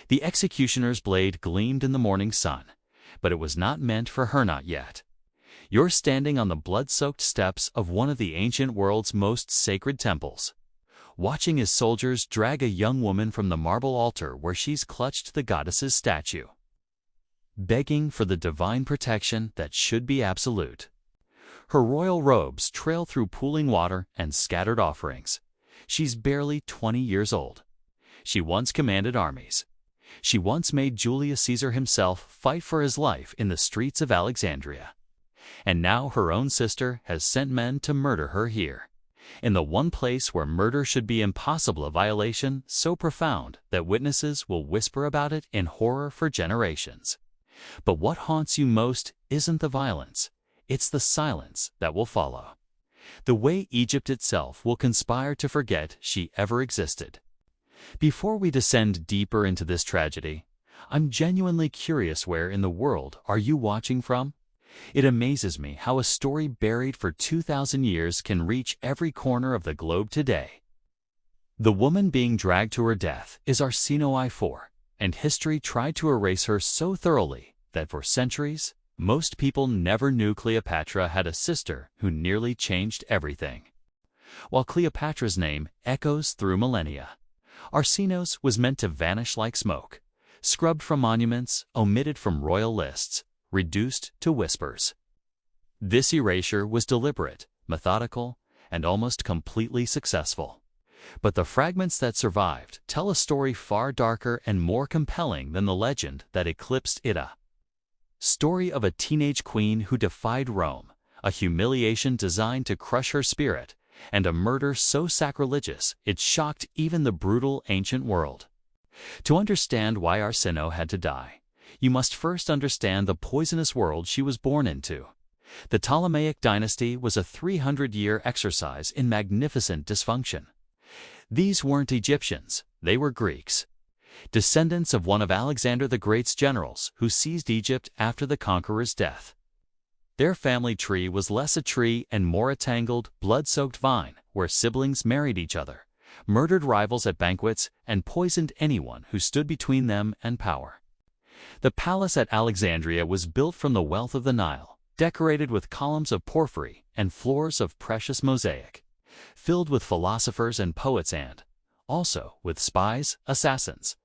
The executioner's blade gleamed in the morning sun, but it was not meant for her not yet. You're standing on the blood-soaked steps of one of the ancient world's most sacred temples, watching as soldiers drag a young woman from the marble altar where she's clutched the goddess's statue, begging for the divine protection that should be absolute. Her royal robes trail through pooling water and scattered offerings. She's barely 20 years old. She once commanded armies. She once made Julius Caesar himself fight for his life in the streets of Alexandria. And now her own sister has sent men to murder her here, in the one place where murder should be impossible, a violation so profound that witnesses will whisper about it in horror for generations. But what haunts you most isn't the violence, it's the silence that will follow. The way Egypt itself will conspire to forget she ever existed. Before we descend deeper into this tragedy, I'm genuinely curious, where in the world are you watching from? It amazes me how a story buried for 2,000 years can reach every corner of the globe today. The woman being dragged to her death is Arsinoe IV, and history tried to erase her so thoroughly that for centuries, most people never knew Cleopatra had a sister who nearly changed everything. While Cleopatra's name echoes through millennia, Arsinoe's was meant to vanish like smoke, scrubbed from monuments, omitted from royal lists, reduced to whispers. This erasure was deliberate, methodical, and almost completely successful. But the fragments that survived tell a story far darker and more compelling than the legend that eclipsed it. A story of a teenage queen who defied Rome, a humiliation designed to crush her spirit, and a murder so sacrilegious it shocked even the brutal ancient world. To understand why Arsinoe had to die, you must first understand the poisonous world she was born into. The Ptolemaic dynasty was a 300-year exercise in magnificent dysfunction. These weren't Egyptians, they were Greeks, descendants of one of Alexander the Great's generals who seized Egypt after the conqueror's death. Their family tree was less a tree and more a tangled, blood-soaked vine where siblings married each other, murdered rivals at banquets, and poisoned anyone who stood between them and power. The palace at Alexandria was built from the wealth of the Nile, decorated with columns of porphyry and floors of precious mosaic, filled with philosophers and poets and, also, with spies, assassins,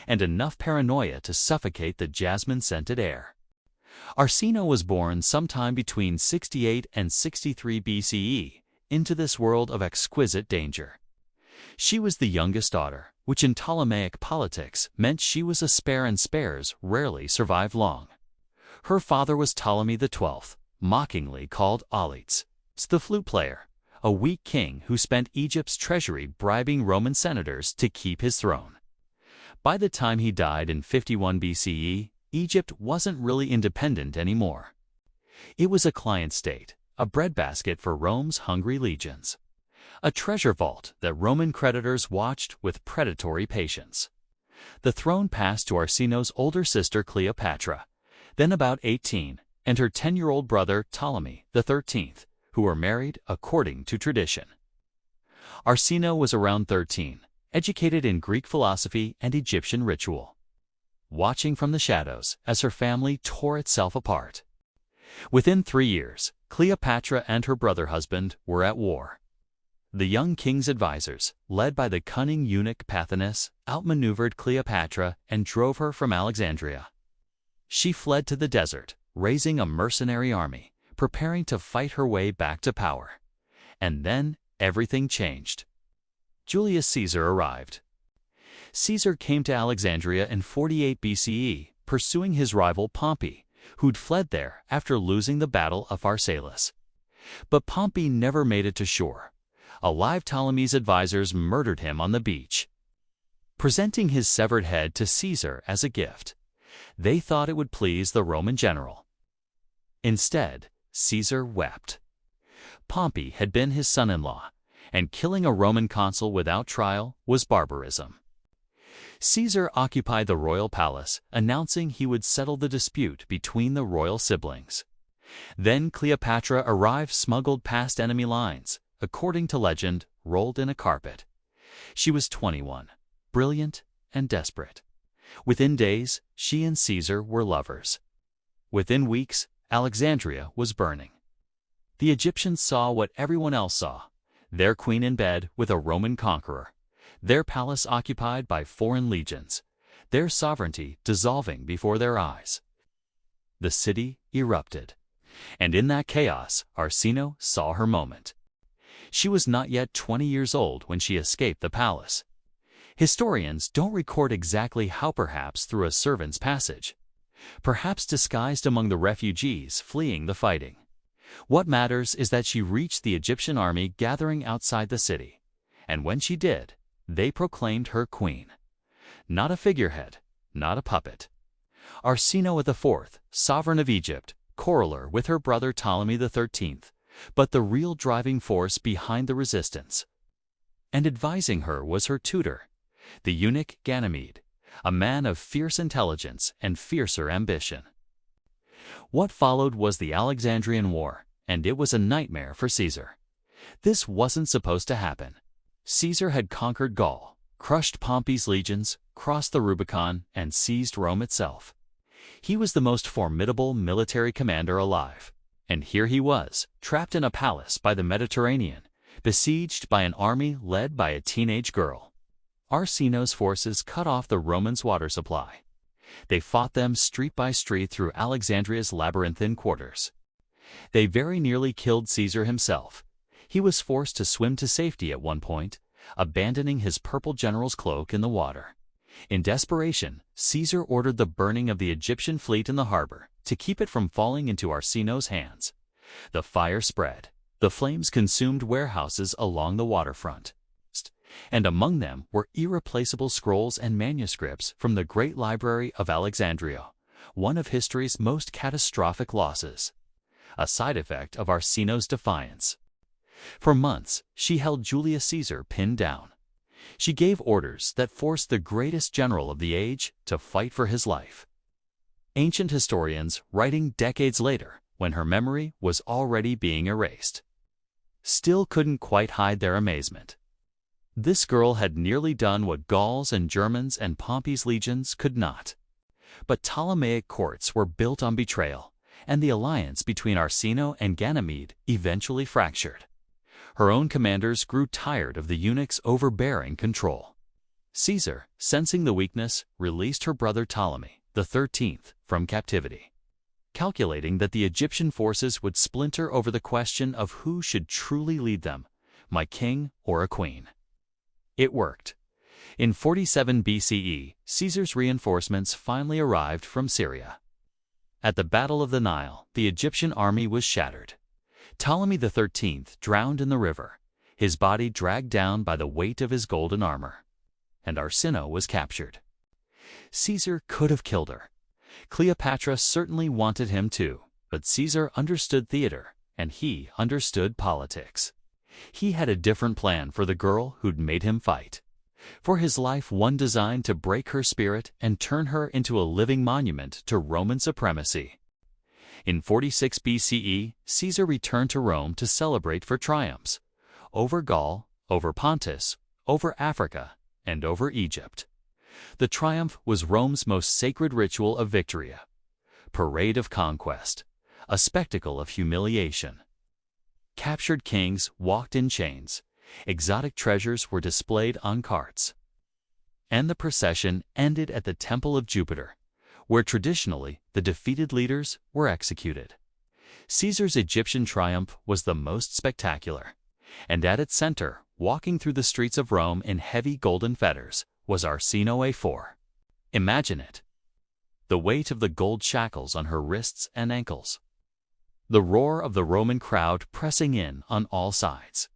and enough paranoia to suffocate the jasmine-scented air. Arsinoe was born sometime between 68 and 63 BCE into this world of exquisite danger. She was the youngest daughter, which in Ptolemaic politics meant she was a spare, and spares rarely survive long. Her father was Ptolemy XII, mockingly called Auletes, the flute player, a weak king who spent Egypt's treasury bribing Roman senators to keep his throne. By the time he died in 51 BCE, Egypt wasn't really independent anymore. It was a client state, a breadbasket for Rome's hungry legions, a treasure vault that Roman creditors watched with predatory patience. The throne passed to Arsinoe's older sister Cleopatra, then about 18, and her 10-year-old brother Ptolemy XIII, who were married according to tradition. Arsinoe was around 13, educated in Greek philosophy and Egyptian ritual, watching from the shadows as her family tore itself apart. Within 3 years, Cleopatra and her brother-husband were at war. The young king's advisors, led by the cunning eunuch Pothinus, outmaneuvered Cleopatra and drove her from Alexandria. She fled to the desert, raising a mercenary army, preparing to fight her way back to power. And then everything changed. Julius Caesar arrived. Caesar came to Alexandria in 48 BCE, pursuing his rival Pompey, who'd fled there after losing the Battle of Pharsalus. But Pompey never made it to shore. Alive, Ptolemy's advisors murdered him on the beach, presenting his severed head to Caesar as a gift. They thought it would please the Roman general. Instead, Caesar wept. Pompey had been his son-in-law, and killing a Roman consul without trial was barbarism. Caesar occupied the royal palace, announcing he would settle the dispute between the royal siblings. Then Cleopatra arrived, smuggled past enemy lines, according to legend, rolled in a carpet. She was 21, brilliant and desperate. Within days, she and Caesar were lovers. Within weeks, Alexandria was burning. The Egyptians saw what everyone else saw: their queen in bed with a Roman conqueror, their palace occupied by foreign legions, their sovereignty dissolving before their eyes. The city erupted, and in that chaos, Arsinoe saw her moment. She was not yet 20 years old when she escaped the palace. Historians don't record exactly how, perhaps through a servant's passage, perhaps disguised among the refugees fleeing the fighting. What matters is that she reached the Egyptian army gathering outside the city, and when she did, they proclaimed her queen. Not a figurehead, not a puppet. Arsinoe IV, sovereign of Egypt, coroller with her brother Ptolemy XIII, but the real driving force behind the resistance. And advising her was her tutor, the eunuch Ganymede, a man of fierce intelligence and fiercer ambition. What followed was the Alexandrian War, and it was a nightmare for Caesar. This wasn't supposed to happen. Caesar had conquered Gaul, crushed Pompey's legions, crossed the Rubicon, and seized Rome itself. He was the most formidable military commander alive, and here he was, trapped in a palace by the Mediterranean, besieged by an army led by a teenage girl. Arsinoe's forces cut off the Romans' water supply. They fought them street by street through Alexandria's labyrinthine quarters. They very nearly killed Caesar himself. He was forced to swim to safety at one point, abandoning his purple general's cloak in the water. In desperation, Caesar ordered the burning of the Egyptian fleet in the harbor to keep it from falling into Arsinoe's hands. The fire spread. The flames consumed warehouses along the waterfront, and among them were irreplaceable scrolls and manuscripts from the Great Library of Alexandria, one of history's most catastrophic losses, a side effect of Arsinoe's defiance. For months, she held Julius Caesar pinned down. She gave orders that forced the greatest general of the age to fight for his life. Ancient historians, writing decades later, when her memory was already being erased, still couldn't quite hide their amazement. This girl had nearly done what Gauls and Germans and Pompey's legions could not. But Ptolemaic courts were built on betrayal, and the alliance between Arsinoe and Ganymede eventually fractured. Her own commanders grew tired of the eunuch's overbearing control. Caesar, sensing the weakness, released her brother Ptolemy XIII from captivity, calculating that the Egyptian forces would splinter over the question of who should truly lead them, my king or a queen. It worked. In 47 BCE, Caesar's reinforcements finally arrived from Syria. At the Battle of the Nile, the Egyptian army was shattered. Ptolemy XIII drowned in the river, his body dragged down by the weight of his golden armor, and Arsinoe was captured. Caesar could have killed her. Cleopatra certainly wanted him to, but Caesar understood theater, and he understood politics. He had a different plan for the girl who'd made him fight. For his life, one designed to break her spirit and turn her into a living monument to Roman supremacy. In 46 BCE, Caesar returned to Rome to celebrate for triumphs over Gaul, over Pontus, over Africa, and over Egypt. The triumph was Rome's most sacred ritual of victory, a parade of conquest, a spectacle of humiliation. Captured kings walked in chains, exotic treasures were displayed on carts, and the procession ended at the Temple of Jupiter, where traditionally the defeated leaders were executed. Caesar's Egyptian triumph was the most spectacular, and at its center, walking through the streets of Rome in heavy golden fetters, was Arsinoe IV. Imagine it. The weight of the gold shackles on her wrists and ankles. The roar of the Roman crowd pressing in on all sides.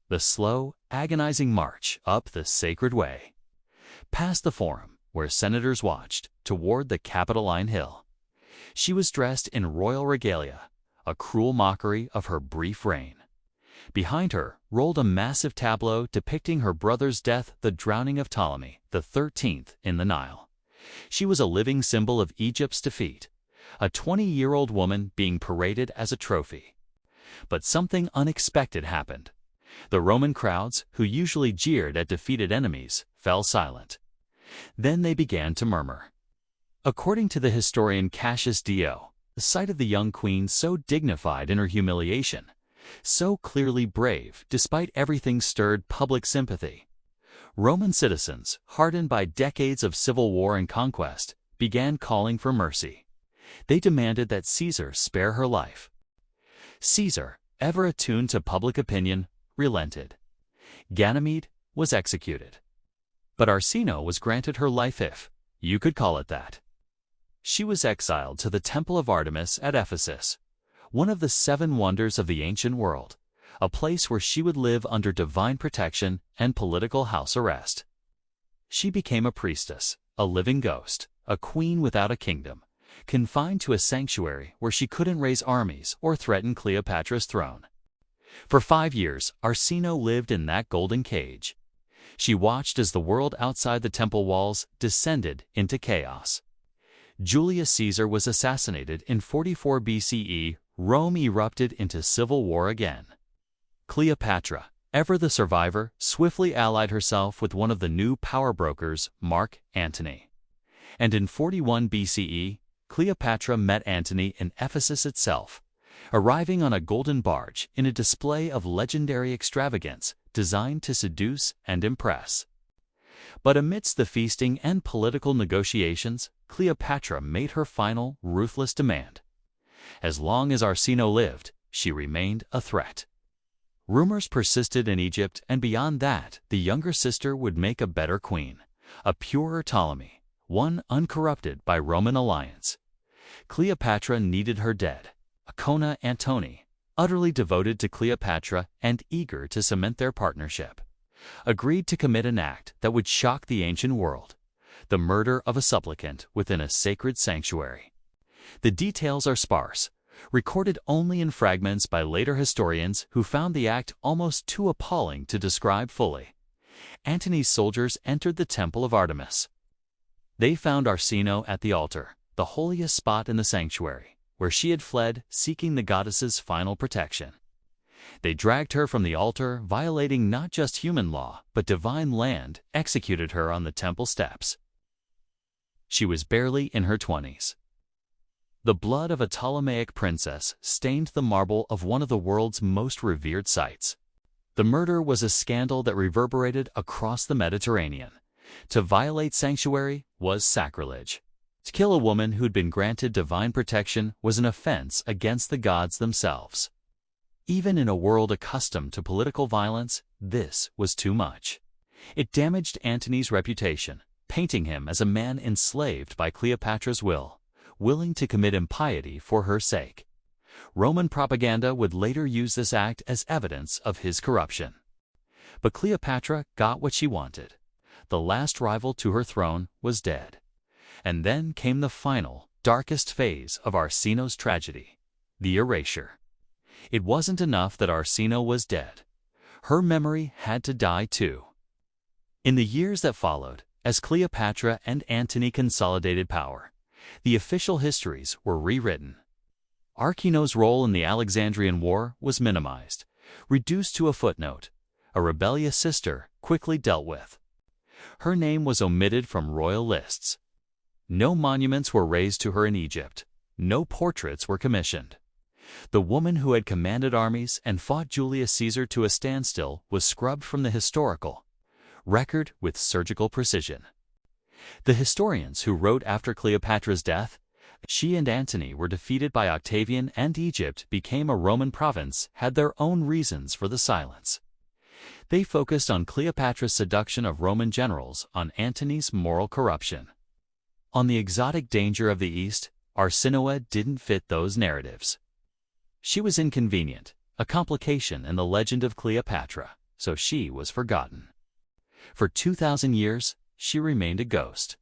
The slow, agonizing march up the sacred way. Past the Forum, where senators watched, toward the Capitoline Hill. She was dressed in royal regalia, a cruel mockery of her brief reign. Behind her rolled a massive tableau depicting her brother's death, the drowning of Ptolemy XIII in the Nile. She was a living symbol of Egypt's defeat, a 20-year-old woman being paraded as a trophy. But something unexpected happened. The Roman crowds, who usually jeered at defeated enemies, fell silent. Then they began to murmur. According to the historian Cassius Dio, the sight of the young queen so dignified in her humiliation, so clearly brave despite everything stirred public sympathy. Roman citizens, hardened by decades of civil war and conquest, began calling for mercy. They demanded that Caesar spare her life. Caesar, ever attuned to public opinion, relented. Ganymede was executed. But Arsinoe was granted her life, if you could call it that. She was exiled to the Temple of Artemis at Ephesus, one of the 7 wonders of the ancient world, a place where she would live under divine protection and political house arrest. She became a priestess, a living ghost, a queen without a kingdom, confined to a sanctuary where she couldn't raise armies or threaten Cleopatra's throne. For 5 years, Arsinoe lived in that golden cage. She watched as the world outside the temple walls descended into chaos. Julius Caesar was assassinated in 44 BCE. Rome erupted into civil war again. Cleopatra, ever the survivor, swiftly allied herself with one of the new power brokers, Mark Antony. And in 41 BCE, Cleopatra met Antony in Ephesus itself, arriving on a golden barge in a display of legendary extravagance designed to seduce and impress. But amidst the feasting and political negotiations, Cleopatra made her final, ruthless demand. As long as Arsinoe lived, she remained a threat. Rumors persisted in Egypt, and beyond that, the younger sister would make a better queen, a purer Ptolemy, one uncorrupted by Roman alliance. Cleopatra needed her dead. Acona Antony, utterly devoted to Cleopatra and eager to cement their partnership, agreed to commit an act that would shock the ancient world, the murder of a supplicant within a sacred sanctuary. The details are sparse, recorded only in fragments by later historians who found the act almost too appalling to describe fully. Antony's soldiers entered the Temple of Artemis. They found Arsinoe at the altar, the holiest spot in the sanctuary, where she had fled seeking the goddess's final protection. They dragged her from the altar, violating not just human law, but divine land, executed her on the temple steps. She was barely in her 20s. The blood of a Ptolemaic princess stained the marble of one of the world's most revered sites. The murder was a scandal that reverberated across the Mediterranean. To violate sanctuary was sacrilege. To kill a woman who'd been granted divine protection was an offense against the gods themselves. Even in a world accustomed to political violence, this was too much. It damaged Antony's reputation, painting him as a man enslaved by Cleopatra's will, willing to commit impiety for her sake. Roman propaganda would later use this act as evidence of his corruption. But Cleopatra got what she wanted. The last rival to her throne was dead. And then came the final, darkest phase of Arsinoe's tragedy, the erasure. It wasn't enough that Arsinoe was dead. Her memory had to die too. In the years that followed, as Cleopatra and Antony consolidated power, the official histories were rewritten. Arsinoe's role in the Alexandrian War was minimized, reduced to a footnote, a rebellious sister quickly dealt with. Her name was omitted from royal lists. No monuments were raised to her in Egypt. No portraits were commissioned. The woman who had commanded armies and fought Julius Caesar to a standstill was scrubbed from the historical record with surgical precision. The historians who wrote after Cleopatra's death, she and Antony were defeated by Octavian and Egypt became a Roman province, had their own reasons for the silence. They focused on Cleopatra's seduction of Roman generals, on Antony's moral corruption. On the exotic danger of the East, Arsinoe didn't fit those narratives. She was inconvenient, a complication in the legend of Cleopatra, so she was forgotten. For 2,000 years, she remained a ghost.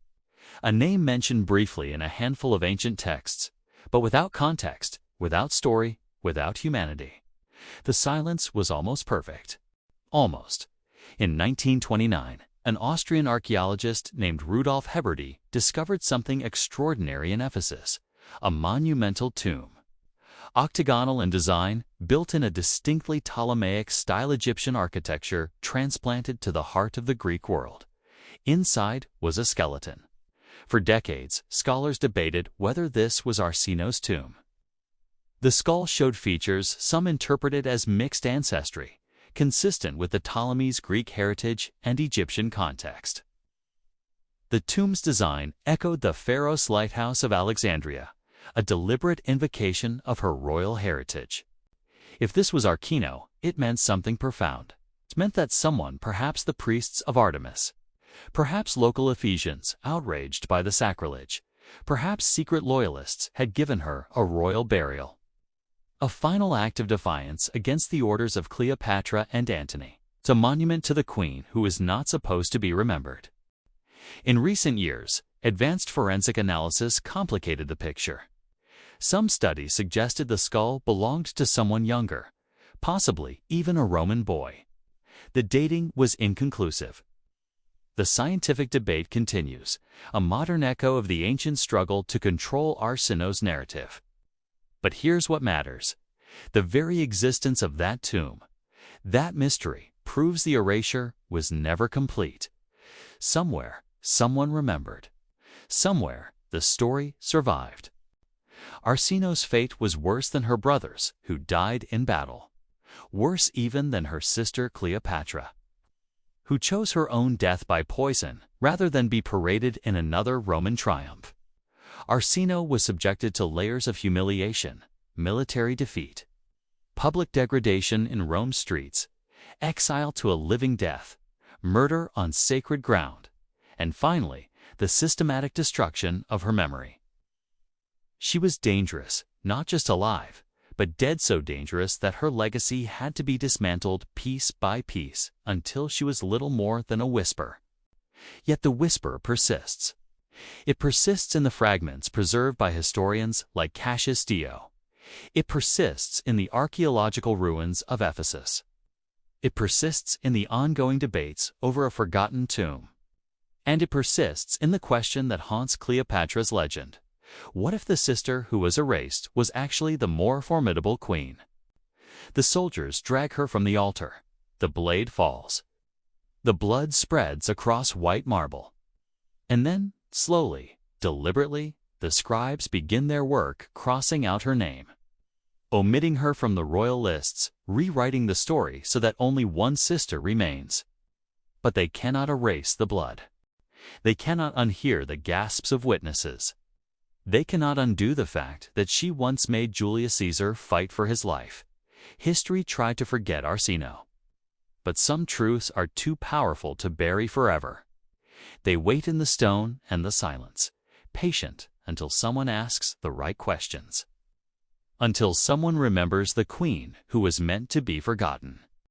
A name mentioned briefly in a handful of ancient texts, but without context, without story, without humanity. The silence was almost perfect. Almost. In 1929, an Austrian archaeologist named Rudolf Heberdi discovered something extraordinary in Ephesus, a monumental tomb. Octagonal in design, built in a distinctly Ptolemaic-style Egyptian architecture transplanted to the heart of the Greek world. Inside was a skeleton. For decades, scholars debated whether this was Arsinoe's tomb. The skull showed features some interpreted as mixed ancestry, consistent with the Ptolemy's Greek heritage and Egyptian context. The tomb's design echoed the Pharos lighthouse of Alexandria, a deliberate invocation of her royal heritage. If this was Archino, it meant something profound. It meant that someone, perhaps the priests of Artemis, perhaps local Ephesians outraged by the sacrilege, perhaps secret loyalists, had given her a royal burial. A final act of defiance against the orders of Cleopatra and Antony. It's a monument to the queen who is not supposed to be remembered. In recent years, advanced forensic analysis complicated the picture. Some studies suggested the skull belonged to someone younger, possibly even a Roman boy. The dating was inconclusive. The scientific debate continues, a modern echo of the ancient struggle to control Arsinoe's narrative. But here's what matters. The very existence of that tomb, that mystery, proves the erasure was never complete. Somewhere, someone remembered. Somewhere, the story survived. Arsinoe's fate was worse than her brother's, who died in battle. Worse even than her sister Cleopatra, who chose her own death by poison rather than be paraded in another Roman triumph. Arsinoe was subjected to layers of humiliation, military defeat, public degradation in Rome's streets, exile to a living death, murder on sacred ground, and finally, the systematic destruction of her memory. She was dangerous, not just alive, but dead, so dangerous that her legacy had to be dismantled piece by piece until she was little more than a whisper. Yet the whisper persists. It persists in the fragments preserved by historians like Cassius Dio. It persists in the archaeological ruins of Ephesus. It persists in the ongoing debates over a forgotten tomb. And it persists in the question that haunts Cleopatra's legend. What if the sister who was erased was actually the more formidable queen? The soldiers drag her from the altar. The blade falls. The blood spreads across white marble. And then, slowly, deliberately, the scribes begin their work crossing out her name, omitting her from the royal lists, rewriting the story so that only one sister remains. But they cannot erase the blood. They cannot unhear the gasps of witnesses. They cannot undo the fact that she once made Julius Caesar fight for his life. History tried to forget Arsinoe. But some truths are too powerful to bury forever. They wait in the stone and the silence, patient until someone asks the right questions. Until someone remembers the queen who was meant to be forgotten.